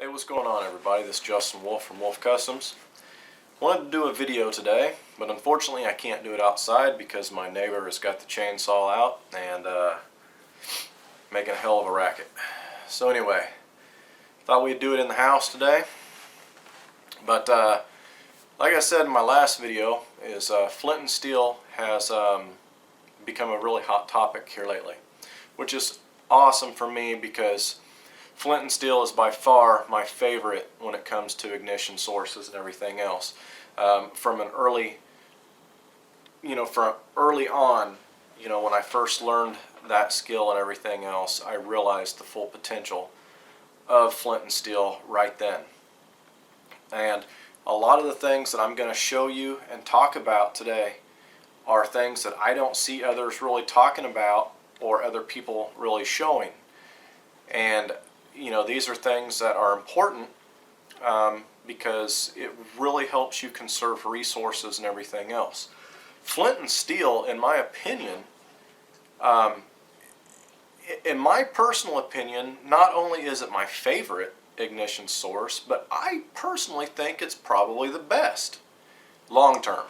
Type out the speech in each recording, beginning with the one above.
Hey, what's going on, everybody? This is Justin Wolf from Wolf Customs. Wanted to do a video today, but unfortunately I can't do it outside because my neighbor has got the chainsaw out and making a hell of a racket. So anyway, thought we'd do it in the house today. But like I said in my last video, is flint and steel has become a really hot topic here lately, which is awesome for me because flint and steel is by far my favorite when it comes to ignition sources and everything else. From early on, when I first learned that skill and everything else, I realized the full potential of flint and steel right then. And a lot of the things that I'm going to show you and talk about today are things that I don't see others really talking about or other people really showing. And these are things that are important because it really helps you conserve resources and everything else. Flint and steel, in my opinion, in my personal opinion, not only is it my favorite ignition source, but I personally think it's probably the best long term.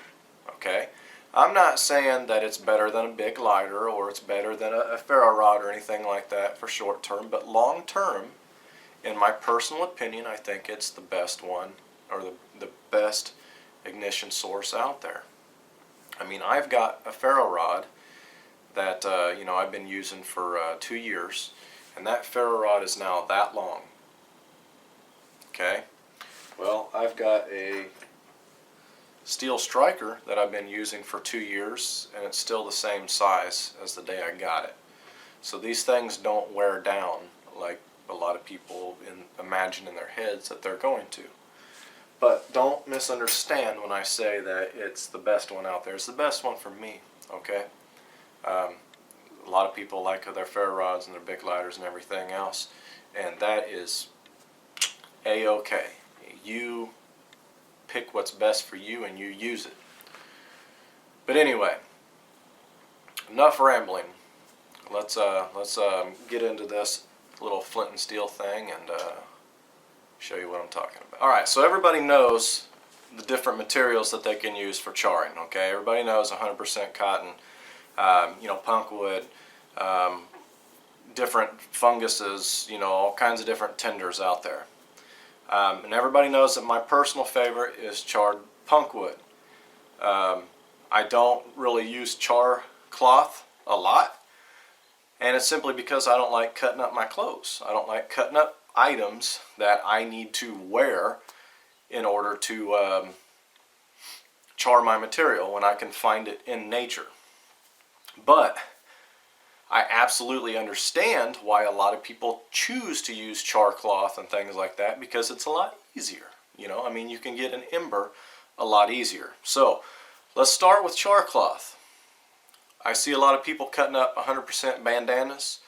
Okay? I'm not saying that it's better than a big lighter or it's better than a ferro rod or anything like that for short term, but long term, in my personal opinion, I think it's the best one, or the best ignition source out there. I mean, I've got a ferro rod that I've been using for 2 years, and that ferro rod is now that long. Okay? Well, I've got a steel striker that I've been using for 2 years, and it's still the same size as the day I got it. So these things don't wear down like a lot of people imagine in their heads that they're going to. But don't misunderstand when I say that it's the best one out there. It's the best one for me, okay? A lot of people like their ferro rods and their big lighters and everything else, and that is A-okay. You pick what's best for you and you use it. But anyway, enough rambling. Let's get into this little flint and steel thing and show you what I'm talking about. Alright, so everybody knows the different materials that they can use for charring, okay? Everybody knows 100% cotton, punk wood, different funguses, all kinds of different tinders out there. And everybody knows that my personal favorite is charred punk wood. I don't really use char cloth a lot, and it's simply because I don't like cutting up my clothes. I don't like cutting up items that I need to wear in order to char my material when I can find it in nature. But I absolutely understand why a lot of people choose to use char cloth and things like that, because it's a lot easier. You can get an ember a lot easier. So let's start with char cloth. I see a lot of people cutting up 100% bandanas,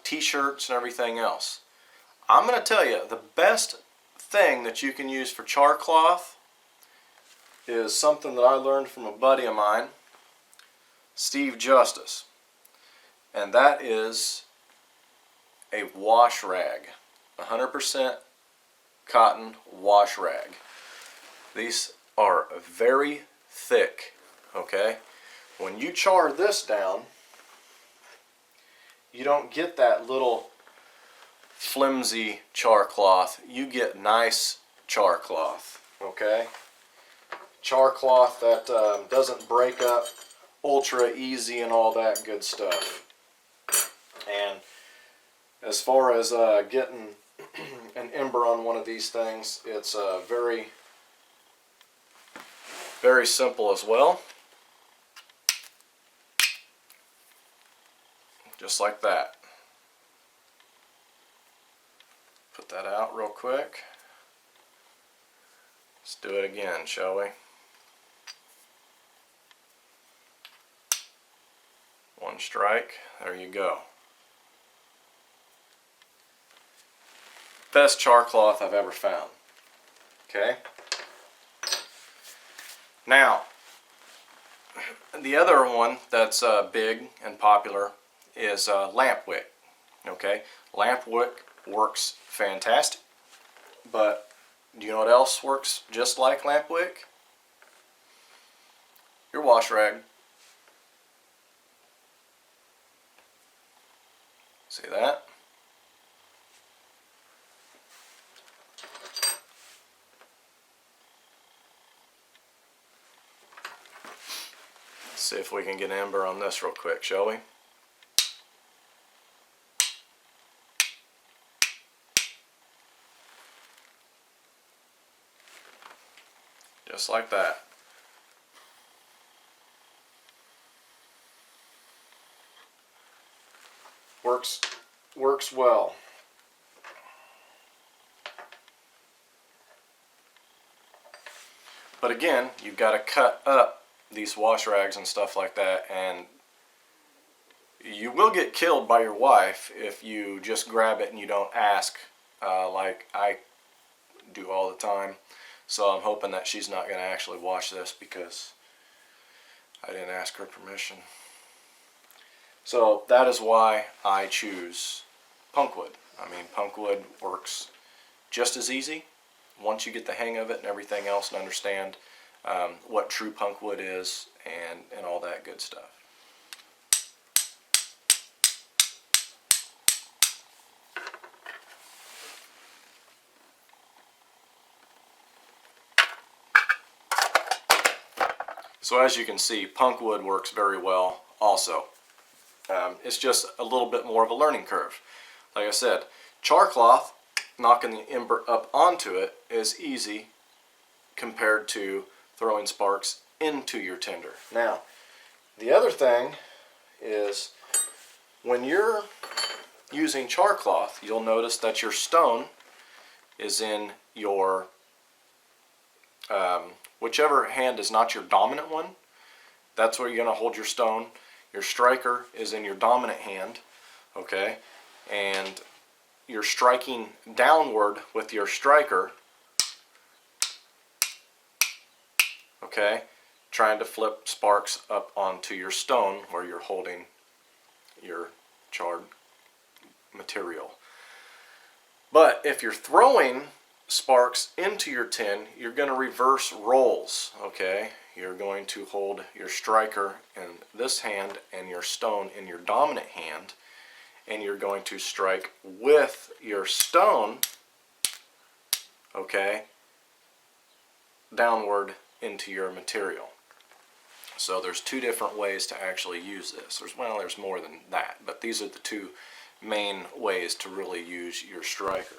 t-shirts and everything else. I'm going to tell you, the best thing that you can use for char cloth is something that I learned from a buddy of mine, Steve Justice. And that is a wash rag, 100% cotton wash rag. These are very thick, okay? When you char this down, you don't get that little flimsy char cloth. You get nice char cloth, okay? Char cloth that doesn't break up ultra easy and all that good stuff. And as far as getting an ember on one of these things, it's very, very simple as well. Just like that. Put that out real quick. Let's do it again, shall we? One strike. There you go. Best char cloth I've ever found. Okay? Now, the other one that's big and popular is lamp wick. Okay, lamp wick works fantastic. But do you know what else works just like lamp wick? Your wash rag. See that? Let's see if we can get ember on this real quick, shall we? Just like that. Works well. But again, you've got to cut up these wash rags and stuff like that, and you will get killed by your wife if you just grab it and you don't ask, like I do all the time. So I'm hoping that she's not going to actually wash this because I didn't ask her permission. So that is why I choose punkwood. I mean, punkwood works just as easy once you get the hang of it and everything else and understand what true punkwood is and all that good stuff. So as you can see, punkwood works very well also. It's just a little bit more of a learning curve. Like I said, char cloth, knocking the ember up onto it is easy compared to throwing sparks into your tinder. Now, the other thing is when you're using char cloth, you'll notice that your stone is in your whichever hand is not your dominant one, that's where you're going to hold your stone. Your striker is in your dominant hand, okay? And you're striking downward with your striker, okay? Trying to flip sparks up onto your stone where you're holding your charred material. But if you're throwing sparks into your tin, you're going to reverse roles, okay? You're going to hold your striker in this hand and your stone in your dominant hand, and you're going to strike with your stone, okay, downward into your material. So there's two different ways to actually use this. There's more than that, but these are the two main ways to really use your striker.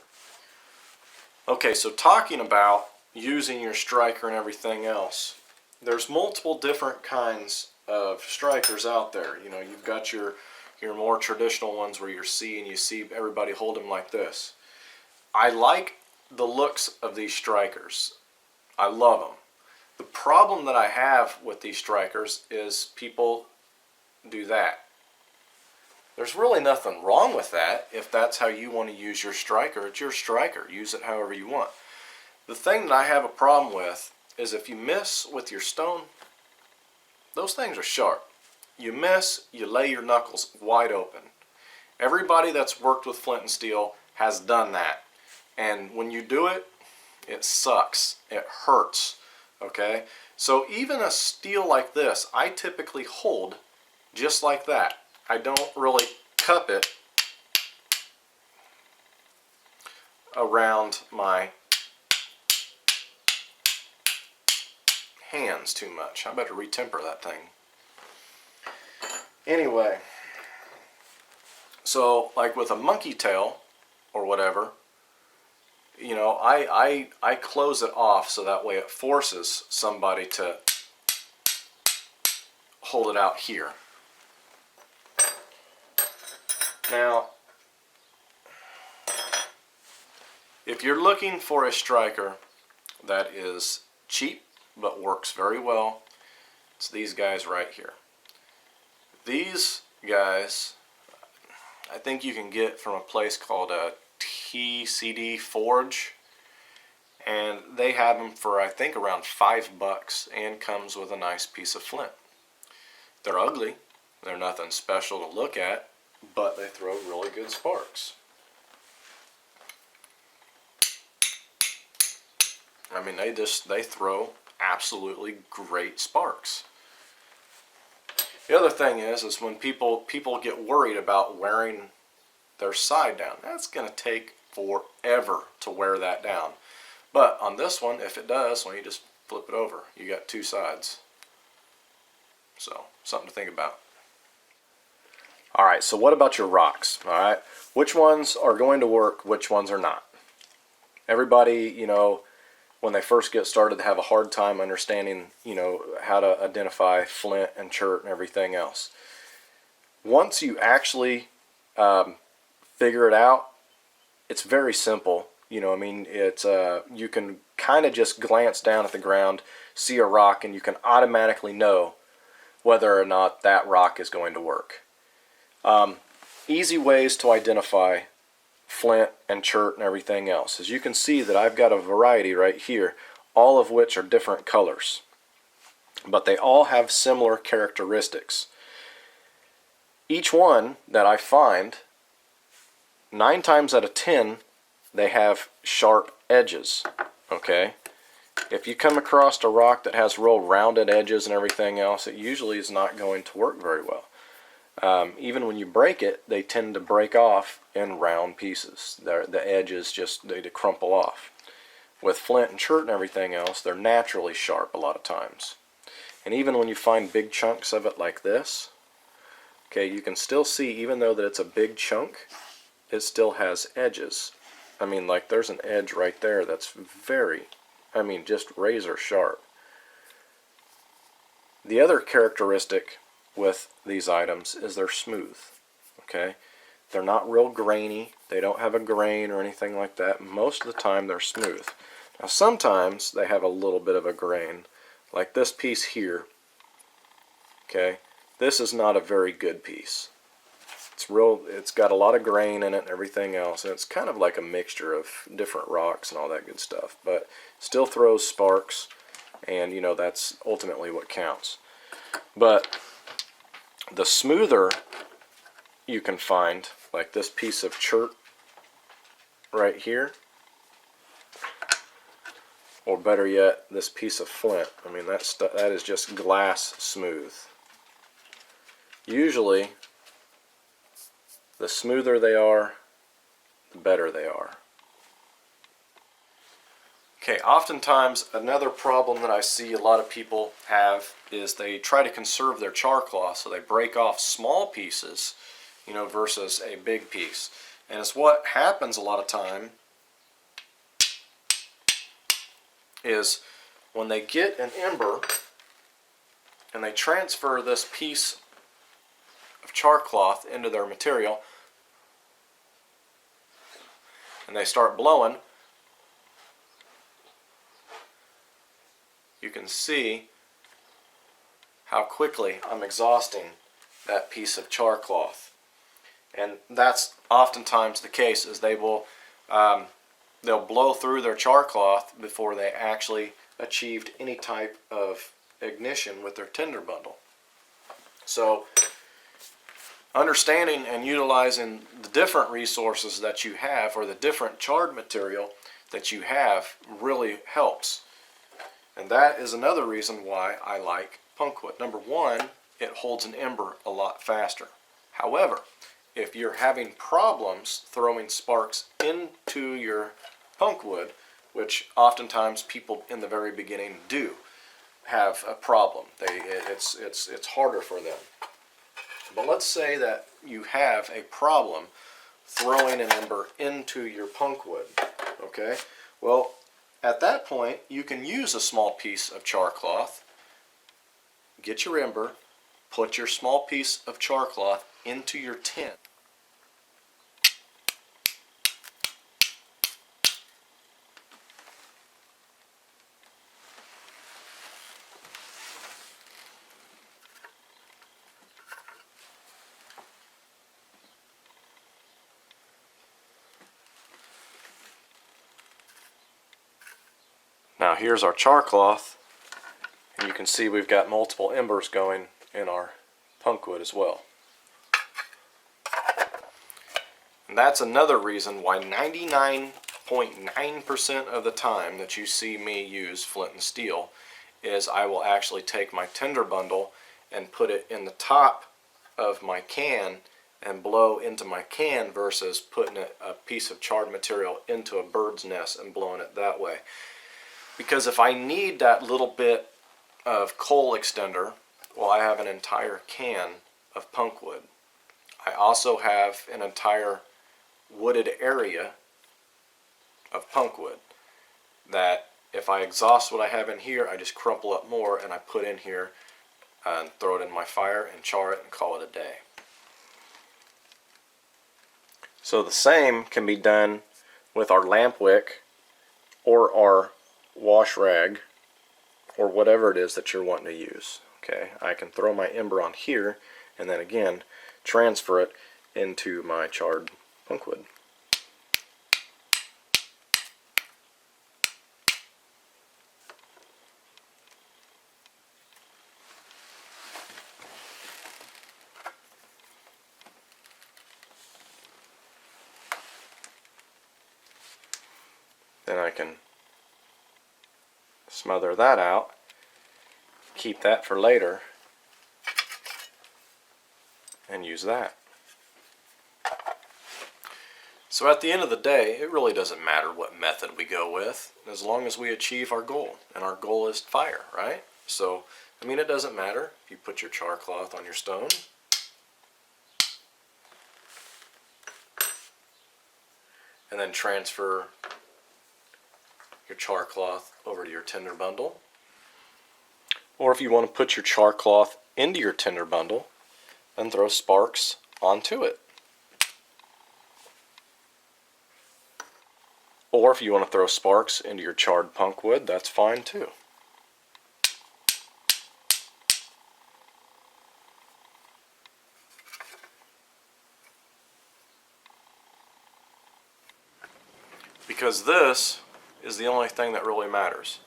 Okay, so talking about using your striker and everything else, there's multiple different kinds of strikers out there. You know, you've got your more traditional ones where you see everybody hold them like this. I like the looks of these strikers. I love them. The problem that I have with these strikers is people do that. There's really nothing wrong with that. If that's how you want to use your striker, it's your striker. Use it however you want. The thing that I have a problem with is if you miss with your stone, those things are sharp. You miss, you lay your knuckles wide open. Everybody that's worked with flint and steel has done that. And when you do it, it sucks. It hurts. Okay? So even a steel like this, I typically hold just like that. I don't really cup it around my hands too much. I better retemper that thing. Anyway, so like with a monkey tail or whatever, you know, I close it off so that way it forces somebody to hold it out here. Now, if you're looking for a striker that is cheap but works very well, it's these guys right here. These guys, I think you can get from a place called a TCD Forge, and they have them for I think around $5 and comes with a nice piece of flint. They're ugly, they're nothing special to look at, but they throw really good sparks. I mean, they throw absolutely great sparks. The other thing is when people get worried about wearing their side down. That's going to take forever to wear that down. But on this one, if it does, well, you just flip it over. You got two sides. So, something to think about. Alright, so what about your rocks? Alright, which ones are going to work, which ones are not? Everybody, you know, when they first get started, have a hard time understanding, you know, how to identify flint and chert and everything else. Once you actually figure it out, it's very simple. You know, I mean, it's you can kind of just glance down at the ground, see a rock, and you can automatically know whether or not that rock is going to work. Easy ways to identify flint and chert and everything else. As you can see that I've got a variety right here, all of which are different colors. But they all have similar characteristics. Each one that I find, 9 times out of 10, they have sharp edges. Okay? If you come across a rock that has real rounded edges and everything else, it usually is not going to work very well. Even when you break it, they tend to break off in round pieces. The edges just, they crumple off. With flint and chert and everything else, they're naturally sharp a lot of times. And even when you find big chunks of it like this, okay, you can still see, even though that it's a big chunk, it still has edges. I mean, like there's an edge right there that's very, I mean, just razor sharp. The other characteristic with these items is they're smooth. Okay, they're not real grainy. They don't have a grain or anything like that. Most of the time they're smooth. Now sometimes they have a little bit of a grain, like this piece here. Okay, this is not a very good piece. It's got a lot of grain in it and everything else, and it's kind of like a mixture of different rocks and all that good stuff, but still throws sparks, and you know, that's ultimately what counts. But the smoother you can find, like this piece of chert right here, or better yet, this piece of flint. I mean, that is just glass smooth. Usually, the smoother they are, the better they are. Okay, oftentimes another problem that I see a lot of people have is they try to conserve their char cloth, so they break off small pieces, you know, versus a big piece. And it's what happens a lot of time is when they get an ember and they transfer this piece of char cloth into their material and they start blowing, you can see how quickly I'm exhausting that piece of char cloth. And that's oftentimes the case, is they will they'll blow through their char cloth before they actually achieved any type of ignition with their tinder bundle. So understanding and utilizing the different resources that you have, or the different charred material that you have, really helps. And that is another reason why I like punkwood. Number one, it holds an ember a lot faster. However, if you're having problems throwing sparks into your punkwood, which oftentimes people in the very beginning do have a problem, it's harder for them. But let's say that you have a problem throwing an ember into your punkwood. Okay, well, at that point, you can use a small piece of char cloth, get your ember, put your small piece of char cloth into your tin. Now here's our char cloth, and you can see we've got multiple embers going in our punkwood as well. And that's another reason why 99 0.9% of the time that you see me use flint and steel is I will actually take my tinder bundle and put it in the top of my can and blow into my can versus putting a piece of charred material into a bird's nest and blowing it that way. Because if I need that little bit of coal extender, well, I have an entire can of punk wood. I also have an entire wooded area of punk wood that if I exhaust what I have in here, I just crumple up more and I put in here and throw it in my fire and char it and call it a day. So the same can be done with our lamp wick or our wash rag or whatever it is that you're wanting to use. Okay, I can throw my ember on here and then again transfer it into my charred punk wood. Then I can smother that out, keep that for later, and use that. So at the end of the day, it really doesn't matter what method we go with, as long as we achieve our goal, and our goal is fire, right? So, I mean, it doesn't matter if you put your char cloth on your stone, and then transfer your char cloth over to your tinder bundle. Or if you want to put your char cloth into your tinder bundle, then throw sparks onto it. Or if you want to throw sparks into your charred punk wood, that's fine too. Because this is the only thing that really matters.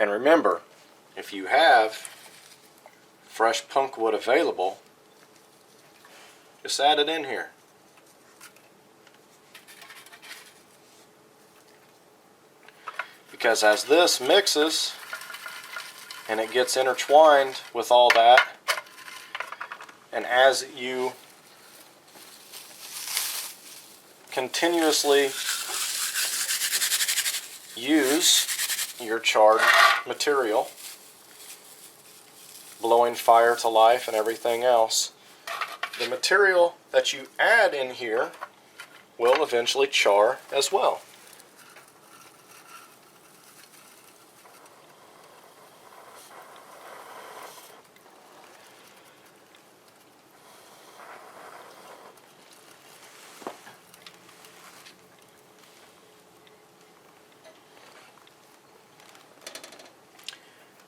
And remember, if you have fresh punk wood available, just add it in here. Because as this mixes and it gets intertwined with all that, and as you continuously use your charred material, blowing fire to life and everything else, the material that you add in here will eventually char as well.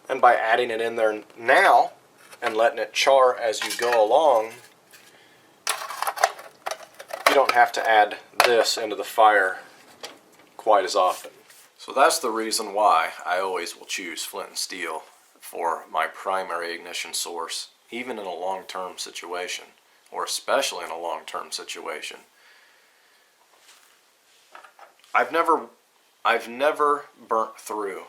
And by adding it in there now and letting it char as you go along, you don't have to add this into the fire quite as often. So that's the reason why I always will choose flint and steel for my primary ignition source, even in a long-term situation, or especially in a long-term situation. I've never burnt through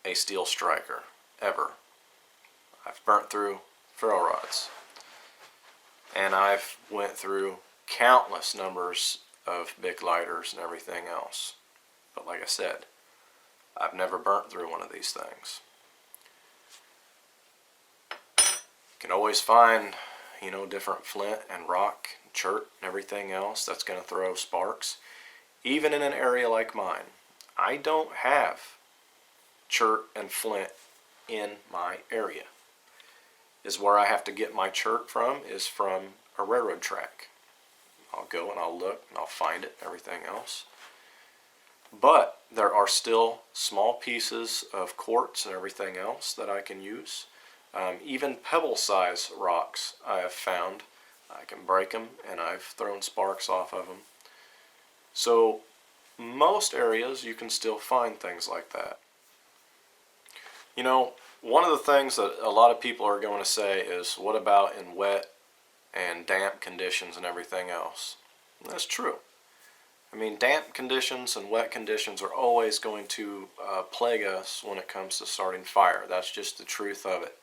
a steel striker, ever. I've burnt through ferro rods, and I've went through countless numbers of big lighters and everything else. But like I said, I've never burnt through one of these things. can always find, different flint and rock, chert, and everything else that's going to throw sparks. Even in an area like mine, I don't have chert and flint in my area. Is where I have to get my chert from is from a railroad track. I'll go and I'll look and I'll find it and everything else. But there are still small pieces of quartz and everything else that I can use. Even pebble size rocks I have found. I can break them and I've thrown sparks off of them. So most areas you can still find things like that. One of the things that a lot of people are going to say is, what about in wet and damp conditions and everything else? And that's true. I mean, damp conditions and wet conditions are always going to plague us when it comes to starting fire. That's just the truth of it.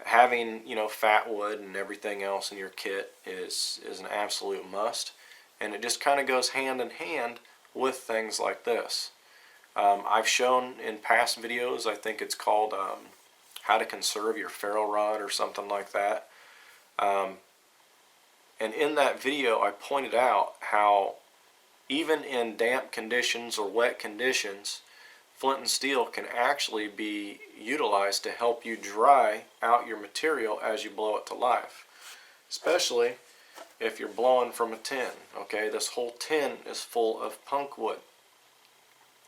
Having, fat wood and everything else in your kit is an absolute must. And it just kind of goes hand in hand with things like this. I've shown in past videos, I think it's called How to Conserve Your Ferro Rod or something like that. And in that video I pointed out how even in damp conditions or wet conditions, flint and steel can actually be utilized to help you dry out your material as you blow it to life. Especially if you're blowing from a tin. Okay, this whole tin is full of punk wood.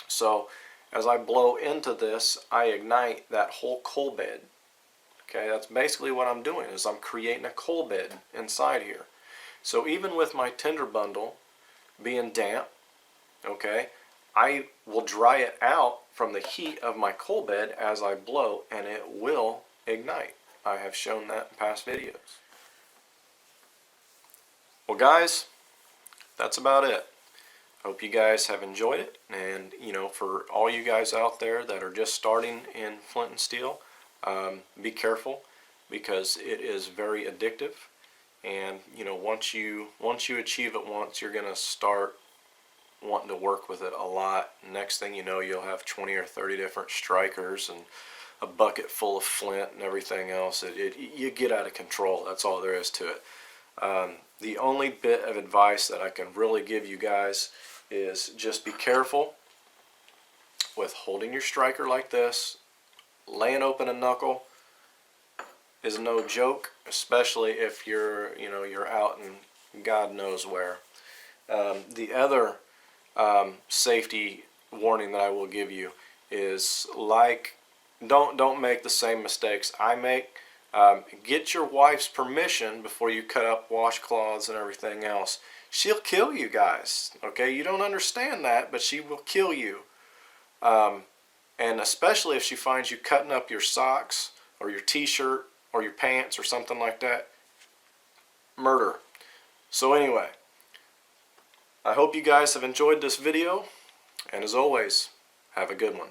So as I blow into this, I ignite that whole coal bed. Okay, that's basically what I'm doing, is I'm creating a coal bed inside here. So even with my tinder bundle being damp, okay, I will dry it out from the heat of my coal bed as I blow, and it will ignite. I have shown that in past videos. Well guys, that's about it. Hope you guys have enjoyed it, and for all you guys out there that are just starting in flint and steel, be careful, because it is very addictive. And once you achieve it once, you're gonna start wanting to work with it a lot. Next thing you know, you'll have 20 or 30 different strikers and a bucket full of flint and everything else. You get out of control. That's all there is to it. The only bit of advice that I can really give you guys is just be careful with holding your striker like this. Laying open a knuckle is no joke, especially if you're out in God knows where. The other safety warning that I will give you is, don't make the same mistakes I make. Get your wife's permission before you cut up washcloths and everything else. She'll kill you guys, okay? You don't understand that, but she will kill you. And especially if she finds you cutting up your socks or your t-shirt or your pants or something like that. Murder. So anyway, I hope you guys have enjoyed this video, and as always, have a good one.